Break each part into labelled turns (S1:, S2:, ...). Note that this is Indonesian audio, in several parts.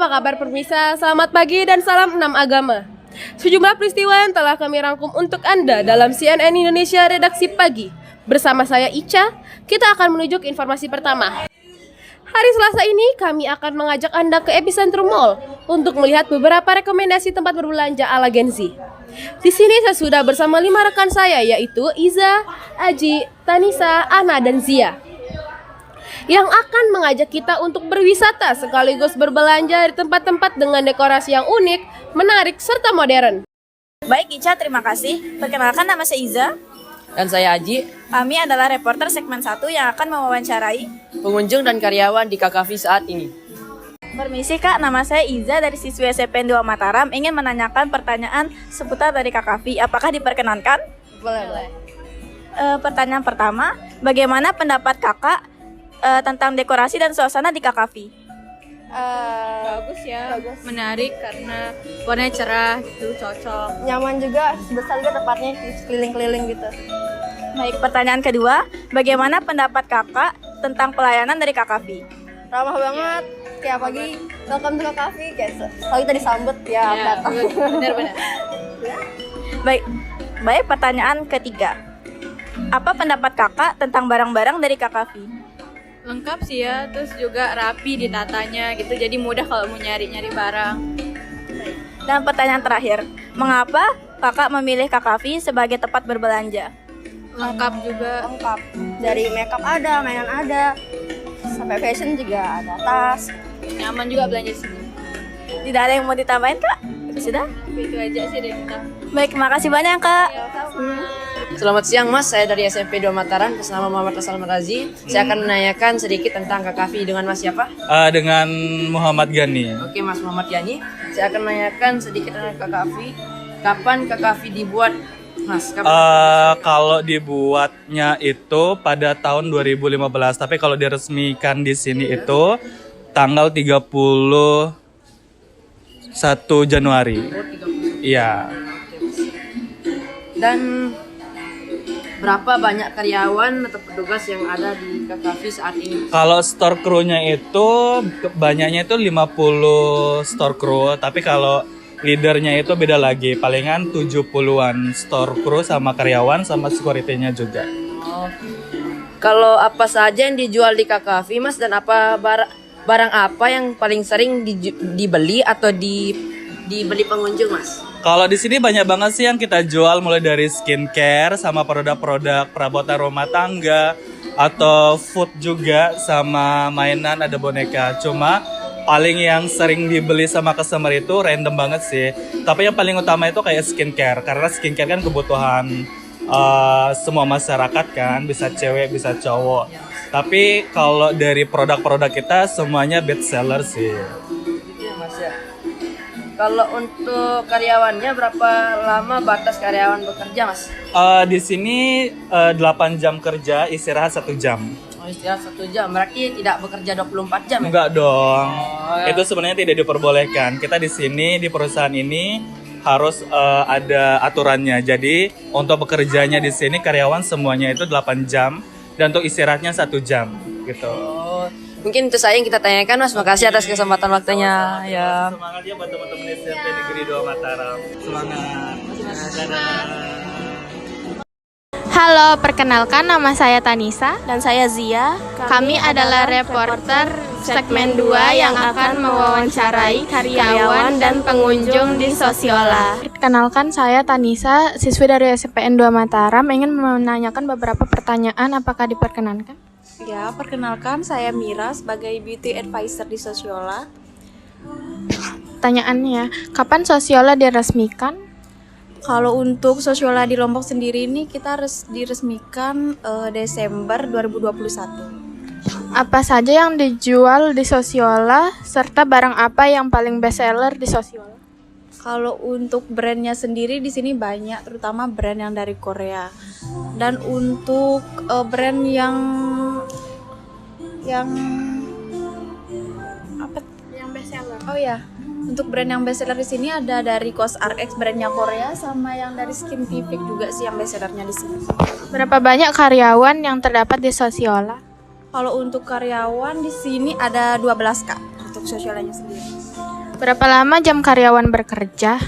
S1: Apa kabar permisa? Selamat pagi dan salam enam agama. Sejumlah peristiwa yang telah kami rangkum untuk Anda dalam CNN Indonesia Redaksi Pagi. Bersama saya Ica, kita akan menuju ke informasi pertama. Hari Selasa ini kami akan mengajak Anda ke Epicentrum Mall untuk melihat beberapa rekomendasi tempat berbelanja ala Gen Z. Di sini saya sudah bersama 5 rekan saya, yaitu Iza, Aji, Tanisa, Ana, dan Zia, yang akan mengajak kita untuk berwisata sekaligus berbelanja di tempat-tempat dengan dekorasi yang unik, menarik, serta modern.
S2: Baik Ica, terima kasih. Perkenalkan, nama saya Iza.
S3: Dan saya Aji,
S2: Kami adalah reporter segmen 1 yang akan mewawancarai
S3: pengunjung dan karyawan di KKV saat ini.
S2: Permisi Kak, nama saya Iza dari siswi SMPN 2 Mataram, ingin menanyakan pertanyaan seputar dari KKV. Apakah diperkenankan?
S1: Boleh.
S2: Pertanyaan pertama, bagaimana pendapat Kakak tentang dekorasi dan suasana di KKV?
S4: Bagus ya, menarik karena warnanya cerah gitu, cocok.
S1: Nyaman juga, besar juga tempatnya, keliling-keliling gitu.
S2: Baik, pertanyaan kedua, bagaimana pendapat Kakak tentang pelayanan dari KKV?
S1: Ramah banget, kayak pagi, welcome to cafe, kayak kalau kita disambut ya, datang.
S4: Benar-benar.
S2: Baik, pertanyaan ketiga, apa pendapat Kakak tentang barang-barang dari KKV?
S4: Lengkap sih ya, terus juga rapi ditatanya gitu, jadi mudah kalau mau nyari-nyari barang.
S2: Dan pertanyaan terakhir, mengapa Kakak memilih KKV sebagai tempat berbelanja?
S4: Lengkap juga.
S1: Lengkap, dari makeup ada, mainan ada, sampai fashion juga ada, tas.
S4: Nyaman juga belanja di sini.
S2: Tidak ada yang mau ditambahin Kak? Sudah?
S4: Itu aja sih dari kita.
S2: Baik, makasih banyak Kak.
S3: Selamat siang Mas, saya dari SMP 2 Mataram, nama Muhammad Asal Marazi. Saya akan menanyakan sedikit tentang KKV dengan Mas siapa?
S5: Dengan Muhammad Gani.
S3: Oke Mas Muhammad Yani, saya akan menanyakan sedikit tentang KKV. Kapan KKV dibuat Mas?
S5: Kalau dibuatnya itu pada tahun 2015, tapi kalau diresmikan di sini itu tanggal 31 Januari. Iya.
S3: Dan berapa banyak karyawan atau petugas yang ada di KKV saat ini?
S5: Kalau store crew-nya itu banyaknya itu 50 store crew, tapi kalau leadernya itu beda lagi, palingan 70-an store crew sama karyawan sama security-nya juga.
S3: Oh. Kalau apa saja yang dijual di KKV Mas, dan apa barang apa yang paling sering dibeli atau dibeli pengunjung Mas?
S5: Kalau di sini banyak banget sih yang kita jual, mulai dari skincare sama produk-produk perabotan rumah tangga atau food juga, sama mainan, ada boneka. Cuma paling yang sering dibeli sama customer itu random banget sih. Tapi yang paling utama itu kayak skincare, karena skincare kan kebutuhan semua masyarakat kan, bisa cewek bisa cowok. Tapi kalau dari produk-produk kita semuanya best seller sih.
S3: Gitu ya Mas ya. Kalau untuk karyawannya berapa lama batas karyawan bekerja Mas?
S5: Di sini 8 jam kerja, istirahat 1 jam.
S3: Oh, istirahat 1 jam, berarti tidak bekerja 24 jam ya?
S5: Enggak dong.
S3: Ya.
S5: Itu sebenarnya tidak diperbolehkan. Kita di sini di perusahaan ini harus ada aturannya. Jadi untuk bekerjanya di sini karyawan semuanya itu 8 jam dan untuk istirahatnya 1 jam gitu.
S3: Oh, mungkin itu saya yang kita tanyakan Mas. Makasih atas kesempatan waktunya ya.
S5: Semangat ya buat teman-teman SMP Negeri 2 Mataram. Semangat. Dadah.
S6: Halo, perkenalkan nama saya Tanisa.
S2: Dan saya Zia.
S6: Kami adalah reporter segmen 2 yang akan mewawancarai karyawan dan pengunjung di Sosiola. Perkenalkan saya Tanisa, siswi dari SMPN 2 Mataram, ingin menanyakan beberapa pertanyaan, apakah diperkenankan?
S7: Ya, perkenalkan saya Mira sebagai beauty advisor di Sosiola.
S6: Pertanyaannya, kapan Sosiola diresmikan?
S7: Kalau untuk Sosiola di Lombok sendiri ini kita diresmikan Desember 2021.
S6: Apa saja yang dijual di Sosiola, serta barang apa yang paling best seller di Sosiola?
S7: Kalau untuk brandnya sendiri di sini banyak, terutama brand yang dari Korea. Dan untuk brand yang apa?
S6: Yang best seller.
S7: Oh ya, untuk brand yang best seller di sini ada dari COSRX brandnya Korea, sama yang dari Skintific juga sih yang best sellernya di sini.
S6: Berapa banyak karyawan yang terdapat di Sosiola?
S7: Kalau untuk karyawan di sini ada 12 Kak untuk Sosiolanya sendiri.
S6: Berapa lama jam karyawan bekerja?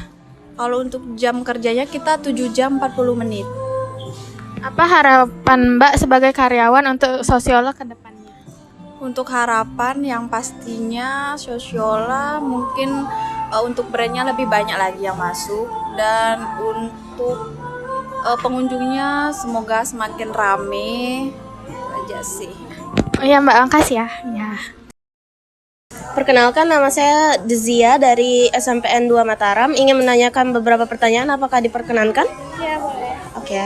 S7: Kalau untuk jam kerjanya kita 7 jam 40 menit.
S6: Apa harapan Mbak sebagai karyawan untuk Sosiola ke depannya?
S7: Untuk harapan yang pastinya Sosiola mungkin untuk brandnya lebih banyak lagi yang masuk, dan untuk pengunjungnya semoga semakin rame. Itu aja sih.
S6: Oh ya Mbak, makasih ya. Ya.
S8: Perkenalkan, nama saya Dezia dari SMPN 2 Mataram. Ingin menanyakan beberapa pertanyaan, apakah diperkenankan?
S6: Ya boleh.
S8: Oke.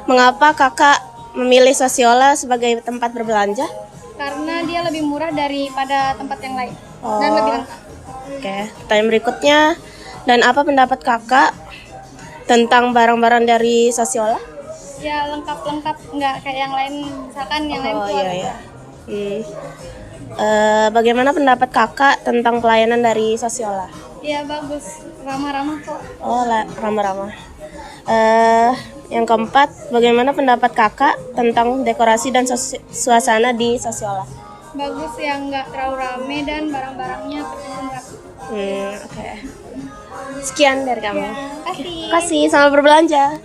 S8: Mengapa kakak memilih Sosiola sebagai tempat berbelanja?
S6: Karena dia lebih murah daripada tempat yang lain
S8: Oh.
S6: dan lebih lengkap.
S8: Oke, pertanyaan berikutnya. Dan apa pendapat kakak tentang barang-barang dari Sosiola?
S6: Ya lengkap-lengkap, nggak kayak yang lain. Misalkan yang lain
S8: Oh
S6: keluar.
S8: iya iya. Bagaimana pendapat kakak tentang pelayanan dari Sosiola?
S6: Ya bagus, ramah-ramah kok.
S8: Oh, ramah-ramah. Yang keempat, bagaimana pendapat kakak tentang dekorasi dan suasana di Sosiola?
S6: Bagus, yang nggak terlalu rame dan barang-barangnya tersusun rapi.
S8: Oke. Sekian dari kami.
S6: Kasih.
S8: Kasih, selamat berbelanja.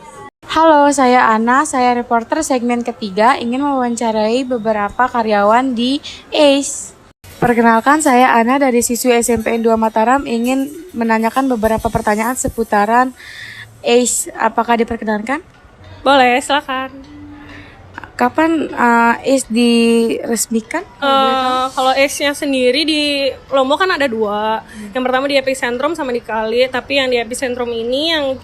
S9: Halo, saya Ana, saya reporter segmen ketiga ingin mewawancarai beberapa karyawan di ACE. Perkenalkan, saya Ana dari siswi SMPN 2 Mataram ingin menanyakan beberapa pertanyaan seputaran ACE. Apakah diperkenankan?
S10: Boleh, silakan.
S9: Kapan ACE diresmikan?
S10: Kalau ACE-nya sendiri di Lombok kan ada dua. Yang pertama di Epicentrum sama di Kali. Tapi yang di Epicentrum ini yang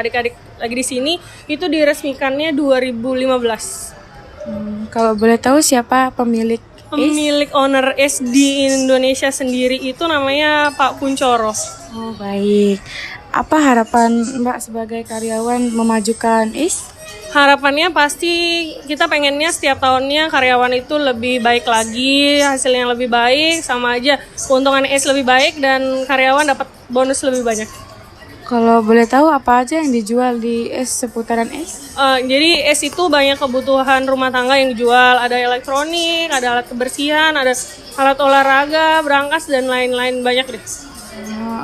S10: adik-adik lagi di sini itu diresmikannya 2015.
S9: Kalau boleh tahu siapa pemilik ACE?
S10: Pemilik owner ACE di Indonesia sendiri itu namanya Pak Kuncoro.
S9: Oh, baik. Apa harapan Mbak sebagai karyawan memajukan ACE?
S10: Harapannya pasti kita pengennya setiap tahunnya karyawan itu lebih baik lagi, hasilnya lebih baik, sama aja keuntungan ACE lebih baik dan karyawan dapat bonus lebih banyak.
S9: Kalau boleh tahu apa aja yang dijual di ACE seputaran ACE?
S10: Jadi ACE itu banyak kebutuhan rumah tangga yang dijual, ada elektronik, ada alat kebersihan, ada alat olahraga, berangkas dan lain-lain banyak deh.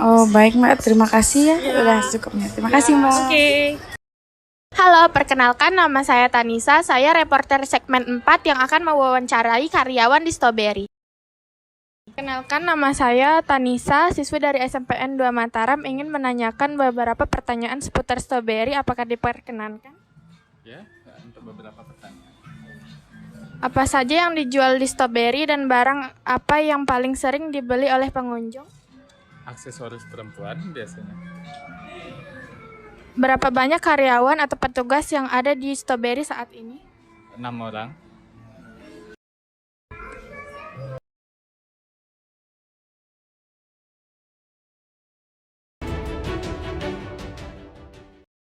S9: Oh baik Mbak, terima kasih ya. Udah cukupnya. Terima kasih Mbak.
S10: Oke.
S6: Halo, perkenalkan nama saya Tanisa. Saya reporter segmen 4 yang akan mewawancarai karyawan di Strawberry. Perkenalkan, nama saya Tanisa, siswi dari SMPN 2 Mataram, ingin menanyakan beberapa pertanyaan seputar Strawberry. Apakah diperkenankan?
S5: Ya, untuk beberapa pertanyaan.
S6: Apa saja yang dijual di Strawberry dan barang apa yang paling sering dibeli oleh pengunjung?
S5: Aksesoris perempuan biasanya.
S6: Berapa banyak karyawan atau petugas yang ada di Strawberry saat ini?
S5: 6 orang.